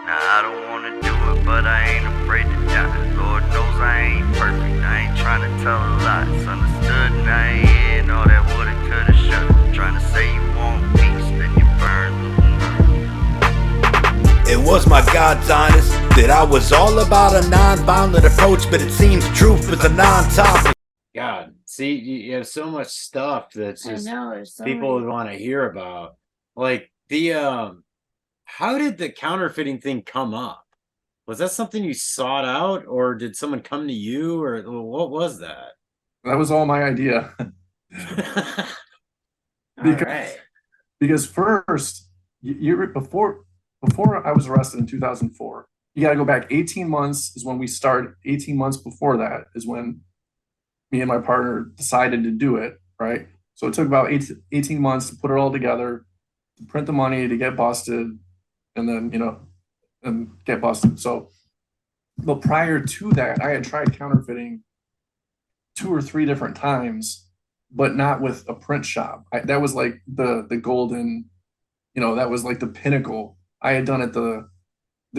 Nah, I don't wanna do it, but I ain't afraid to die. Lord knows I ain't perfect, I ain't trying to tell a lie. It's understood and I ain't in all that woulda, coulda, shoulda. Trying to say you want peace, then you burn the. It was my God's honest that I was all about a non-violent approach, but it seems truth is a non-topic. God, see, you have so much stuff that's I just know, there's so people many. would want to hear about. Like how did the counterfeiting thing come up? Was that something you sought out, or did someone come to you, or what was that? That was all my idea. All Because- right. Because first, before I was arrested in 2004, you got to go back 18 months is when we started. 18 months before that is when me and my partner decided to do it, right? So it took about 18 months to put it all together, to print the money, to get busted, and then, and get busted. So, but prior to that, I had tried counterfeiting 2 or 3 different times, but not with a print shop. That was like the golden, that was like the pinnacle. I had done it the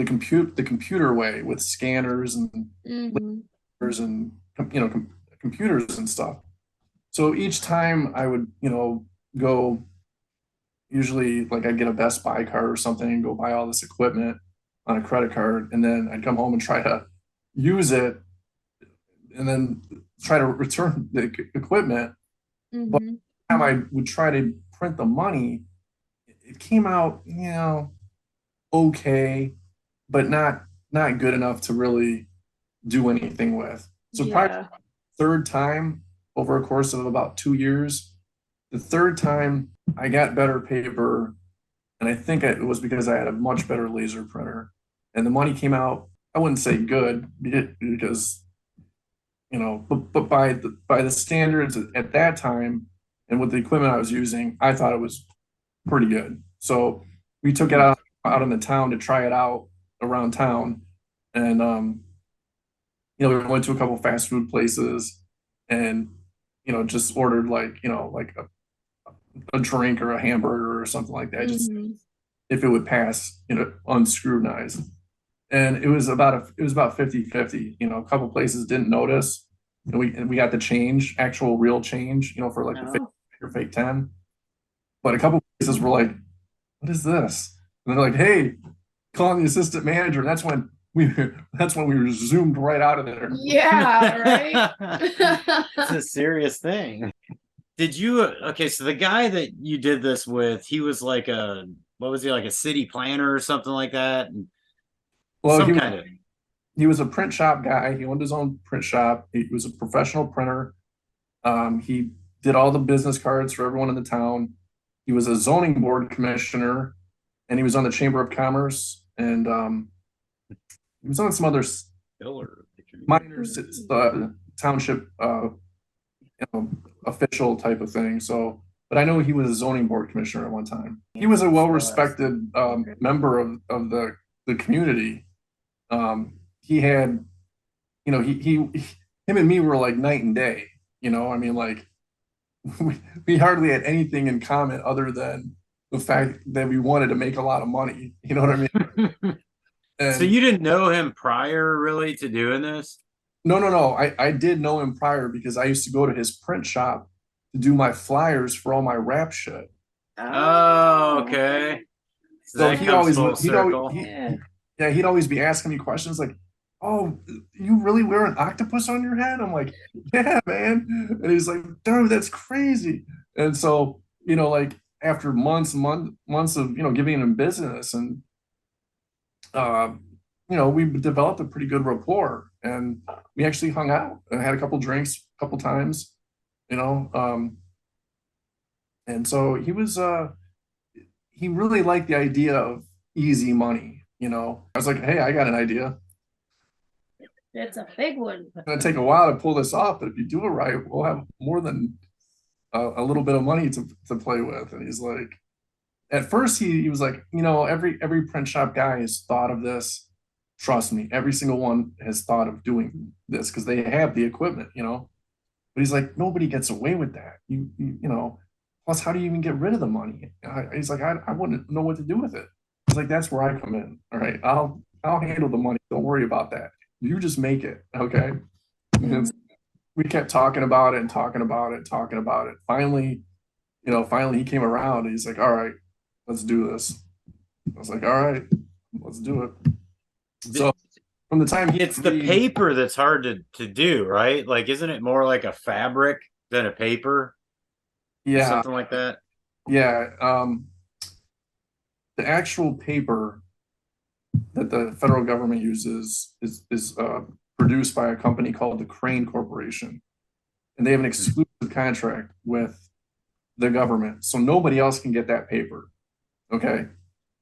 computer way with scanners and Mhm. and computers and stuff. So each time I would, go, usually like I'd get a Best Buy card or something and go buy all this equipment on a credit card, and then I'd come home and try to use it, and then try to return the equipment. But Mhm. time I would try to print the money, it came out, okay, but not good enough to really do anything with. So probably Yeah. third time over a course of about 2 years, the third time I got better paper, and I think it was because I had a much better laser printer, and the money came out. I wouldn't say good because but by the standards at that time and with the equipment I was using, I thought it was pretty good. So we took it out in the town to try it out around town, and we went to a couple fast food places, and just ordered like a drink or a hamburger or something like that, just Mhm. if it would pass, unscrutinized. And it was about 50-50. A couple places didn't notice, and we got the change, actual real change, for like the fake Oh. or fake 10. But a couple places were like, what is this? And they're like, hey, calling the assistant manager. And that's when we were zoomed right out of there. Yeah, right? It's a serious thing. Did you okay, so the guy that you did this with, he was like what was he, like a city planner or something like that? Well, Some kind of he was a print shop guy. He owned his own print shop. He was a professional printer. He did all the business cards for everyone in the town. He was a zoning board commissioner, and he was on the Chamber of Commerce, and he was on some other filler. minor township official type of thing. So, but I know he was a zoning board commissioner at one time. He was a well-respected member of the community. He had, him and me were like night and day. I mean, like we hardly had anything in common other than the fact that we wanted to make a lot of money. You know what I mean? And So you didn't know him prior, really, to doing this? no. I did know him prior because I used to go to his print shop to do my flyers for all my rap shit. Oh, okay. So So that he comes always full would, circle. he'd always be asking me questions like, "Oh, you really wear an octopus on your head?" I'm like, "Yeah, man." And he's like, "Dude, that's crazy." And so, like after months of giving him business, and uh, we developed a pretty good rapport, and we actually hung out and had a couple drinks a couple times, and so he really liked the idea of easy money. I was like, "Hey, I got an idea. It's a big one. It's gonna take a while to pull this off, but if you do it right, we'll have more than a little bit of money to play with." And he's like, at first he was like, every print shop guy has thought of this. Trust me, every single one has thought of doing this because they have the equipment. But he's like, nobody gets away with that. Plus, how do you even get rid of the money? He's like, I wouldn't know what to do with it. He's like, that's where I come in. All right, I'll handle the money. Don't worry about that. You just make it, okay? And we kept talking about it and talking about it, talking about it. Finally, finally he came around and he's like, all right, let's do this. I was like, all right, let's do it. So from the time It's the paper that's hard to do, right? Like, isn't it more like a fabric than a paper? yeah, Something like that. yeah, the actual paper that the federal government uses is produced by a company called the Crane Corporation, and they have an exclusive contract with the government, so nobody else can get that paper. Okay,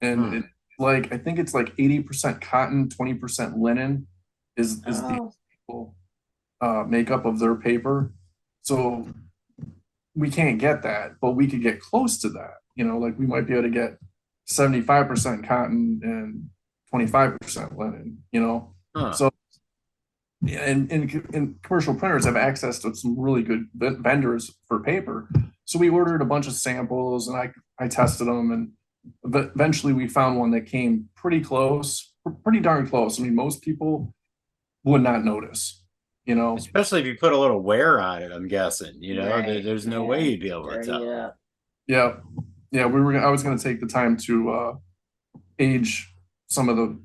and it, like I think it's like 80% cotton, 20% linen is the makeup of their paper. So we can't get that, but we could get close to that. Like we might be able to get 75% cotton and 25% linen. So and commercial printers have access to some really good vendors for paper. So we ordered a bunch of samples and I tested them, and eventually we found one that came pretty close, pretty darn close. I mean, most people would not notice, especially if you put a little wear on it. I'm guessing, Right, there's no way you'd be able to tell. Yeah, I was going to take the time to age some of the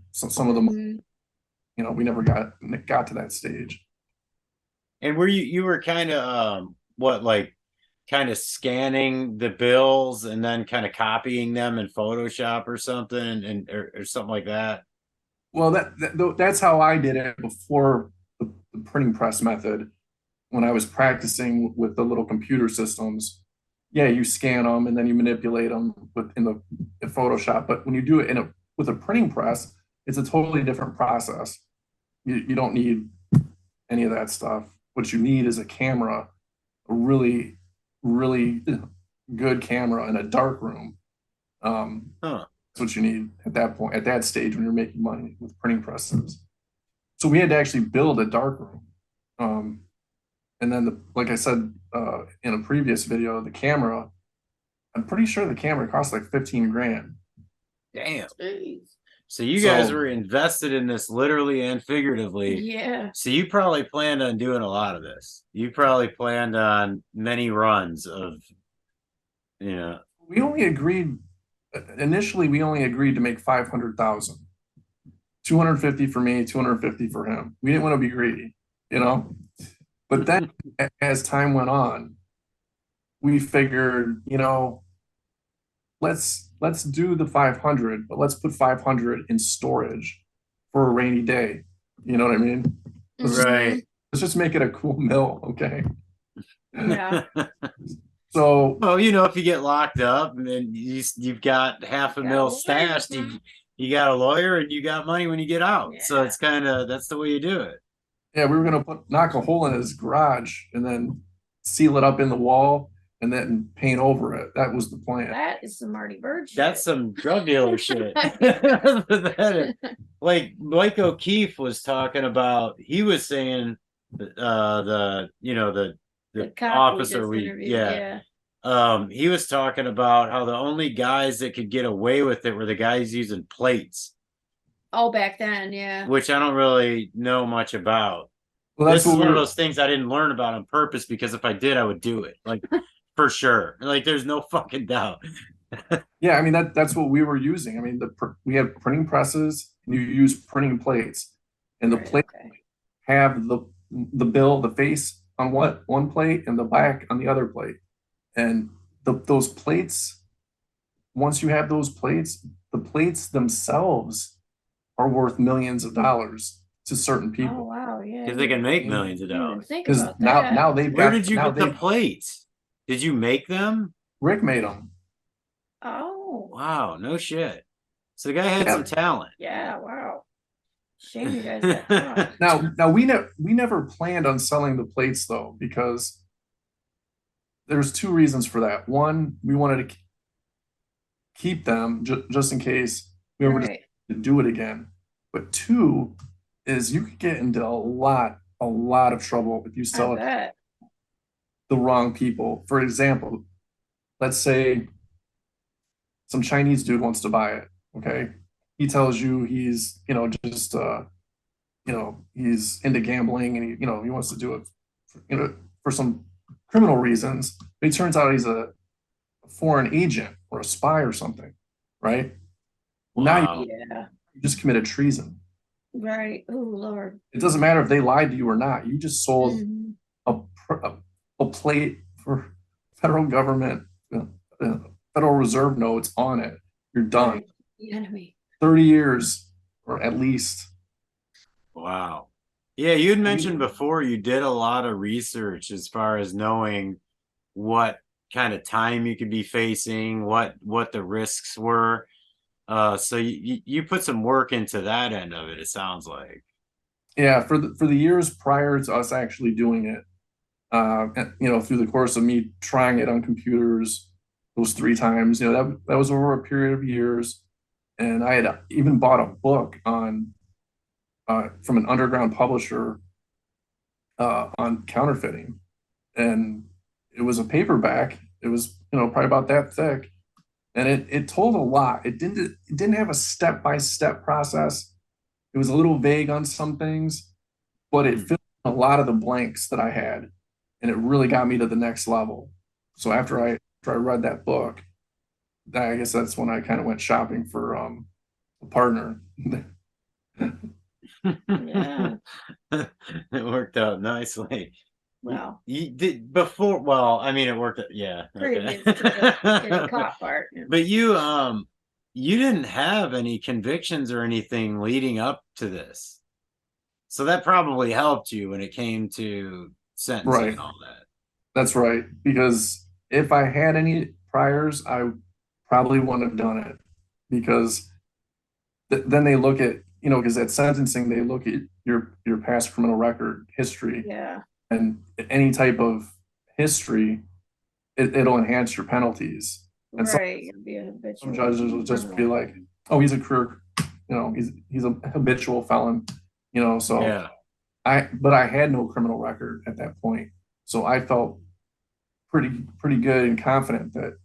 we never got to that stage. And were you were kind of kind of scanning the bills and then kind of copying them in Photoshop or something, or something like that? Well, that's how I did it before the printing press method. When I was practicing with the little computer systems, yeah, you scan them and then you manipulate them in Photoshop. But when you do it with a printing press, it's a totally different process. You don't need any of that stuff. What you need is a camera, a really, really good camera in a dark room. That's what you need at that point, at that stage when you're making money with printing presses. So we had to actually build a dark room. And then, like I said in a previous video, the camera, I'm pretty sure the camera cost like 15 grand. Damn. So you guys were invested in this literally and figuratively. Yeah. So you probably planned on doing a lot of this. You probably planned on many runs of, We only agreed, initially we only agreed to make 500,000. 250 for me, 250 for him. We didn't want to be greedy, But then as time went on, we figured, let's do the 500, but let's put 500 in storage for a rainy day. You know what I mean? Right. Let's just make it a cool mill, okay? Yeah. So, well, if you get locked up and then you've got half a mil stashed, you got a lawyer and you got money when you get out. Yeah. So it's that's the way you do it. Yeah, we were gonna knock a hole in his garage and then seal it up in the wall and then paint over it. That was the plan. That is some Marty Bird shit. That's some drug dealer shit. Like Mike O'Keefe was talking about, he was saying the officer he was talking about how the only guys that could get away with it were the guys using plates. Oh, back then, yeah. Which I don't really know much about. Well, this is one of those things I didn't learn about on purpose, because if I did, I would do it. Like, for sure. Like, there's no fucking doubt. Yeah, I mean, that's what we were using. I mean, we had printing presses, and you use printing plates. And the plates have the face on one plate and the back on the other plate. And those plates, once you have those plates, the plates themselves are worth millions of dollars to certain people. Oh wow, yeah. Because they can make millions of dollars. Because now they've got. Where did you get the plates? Did you make them? Rick made them. Oh wow, no shit. So the guy had some talent. Yeah, wow. Shame you guys got now we never planned on selling the plates though, because there's two reasons for that. One, we wanted to keep them just in case we ever to do it again. But two is you could get into a lot of trouble if you sell it to the wrong people. For example, let's say some Chinese dude wants to buy it. Okay. He tells you he's, just, he's into gambling and he wants to do it, for some criminal reasons. But it turns out he's a foreign agent or a spy or something, right? Well, now Wow. you just committed treason. Right. Oh Lord. It doesn't matter if they lied to you or not. You just sold Mhm. a plate for federal government, Federal Reserve notes on it. You're done. Right. The enemy. 30 years or at least. Wow. Yeah, you had mentioned before you did a lot of research as far as knowing what kind of time you could be facing, what the risks were. So you put some work into that end of it, it sounds like. Yeah, for the years prior to us actually doing it, through the course of me trying it on computers those 3 times, that was over a period of years. And I had even bought a book on from an underground publisher on counterfeiting, and it was a paperback. It was probably about that thick, and it told a lot. It didn't have a step-by-step process. It was a little vague on some things, but it filled in a lot of the blanks that I had, and it really got me to the next level. So after I read that book, I guess that's when I kind of went shopping for a partner. Yeah. It worked out nicely. Wow. You did before, well, I mean, it worked out, yeah. Previous Okay. to the getting caught part. But you didn't have any convictions or anything leading up to this. So that probably helped you when it came to sentencing Right. and all that. That's right. Because if I had any priors, I probably wouldn't have done it. Because then they look at, because at sentencing, they look at your past criminal record history, Yeah. and any type of history, it'll enhance your penalties. And Right. You'll be a habitual some judges will just be criminal. like, oh, he's a career, he's a habitual felon, so Yeah. but I had no criminal record at that point. So I felt pretty good and confident that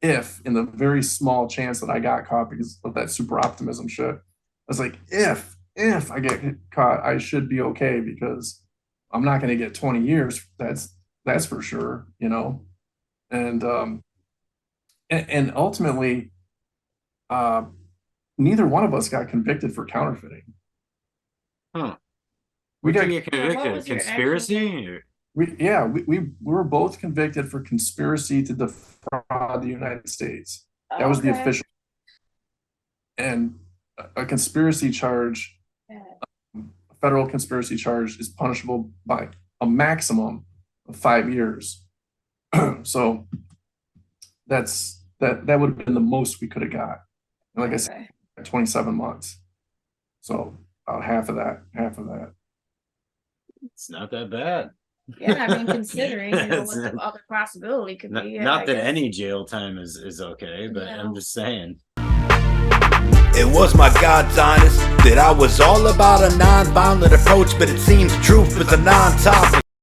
if in the very small chance that I got caught because of that super optimism shit, I was like, if I get caught, I should be okay because I'm not going to get 20 years. That's for sure, and ultimately, neither one of us got convicted for counterfeiting. Huh. We Did got you get Yeah, what convicted? was your Conspiracy? Or- we were both convicted for conspiracy to defraud the United States. That was the Okay. official. And a conspiracy charge, Yeah. a federal conspiracy charge, is punishable by a maximum of 5 years. So that would have been the most we could have got. And like I said, Okay. 27 months. So about half of that. It's not that bad. Yeah, I mean, considering what It's the other possibility could not, be. not I that guess. any jail time is okay, but I'm No. just saying. It was my God's honest that I was all about a non-violent approach, but it seems truth is a non-topic.